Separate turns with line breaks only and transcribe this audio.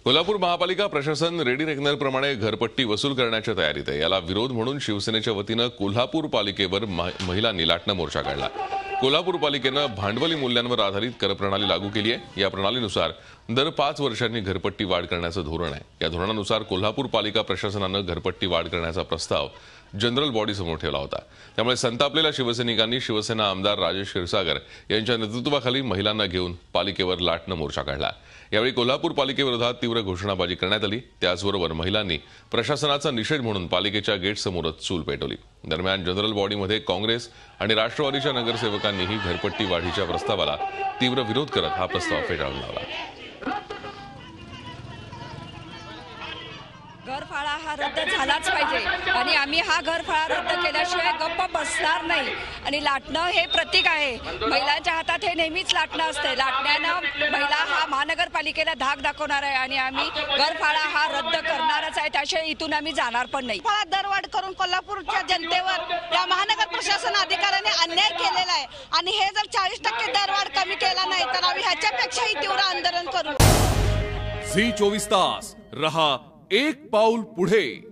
कोल्हापूर महापालिका प्रशासन रेडी रेकनरप्रमाणे घरपट्टी वसूल करण्याच्या तयारीत आहे। याला विरोध म्हणून शिवसेनेच्या वतीनं कोल्हापूर पालिकेवर महिलांनी लाटणं मोर्चा काढला। कोल्हापूर पालिकेनं भांडवली मूल्यांवर आधारित कर प्रणाली लागू केली आहे। या प्रणालीनुसार दर 5 वर्षांनी घरपट्टी वाढ करण्याचं धोरण आहे। या धोरणानुसार कोल्हापूर पालिका प्रशासनानं घरपट्टी वाढ करण्याचा प्रस्ताव जनरल बॉडी समोर ठेवला होता। त्यामुळे संतापलेल्या शिवसैनिकांनी शिवसेना आमदार राजेश क्षीरसागर यांच्या नेतृत्वाखाली महिलांना घेऊन पालिकेवर लाटणं मोर्चा काढला। यावेळी कोल्हापूर पालिकेविरोधात तीव्र घोषणाबाजी करण्यात आली। त्याचबरोबर महिलांनी प्रशासनाचा निषेध म्हणून पालिकेच्या गेटसमोरच चूल पेटवली। दरम्यान जनरल बॉडीमध्ये काँग्रेस आणि राष्ट्रवादीच्या नगरसेवकांनीही घरपट्टी वाढीच्या प्रस्तावाला तीव्र विरोध करत हा प्रस्ताव फेटाळून लावला।
घरफाळा हा रद्द झालाच पाहिजे आणि आम्ही हा घरफाळा रद्द केल्याशिवाय गप्प बसणार नाही। आणि लाटणं हे प्रतीक आहे, महिलांच्या हातात हे नेहमीच लाटणं असते। लाटण्यानं महिला हा महानगरपालिकेला धाक दाखवणार आहे आणि आम्ही घरफाळा हा रद्द करणारच आहे। त्याशिवाय इथून आम्ही जाणार पण नाही।
दरवाढ करून कोल्हापूरच्या जनतेवर या महानगर प्रशासन अधिकाऱ्याने अन्याय केलेला आहे आणि हे जर 40% दरवाढ कमी केला नाही तर आम्ही ह्याच्यापेक्षाही तीव्र आंदोलन करू।
झी 24 तास रहा एक पाऊल पुढे।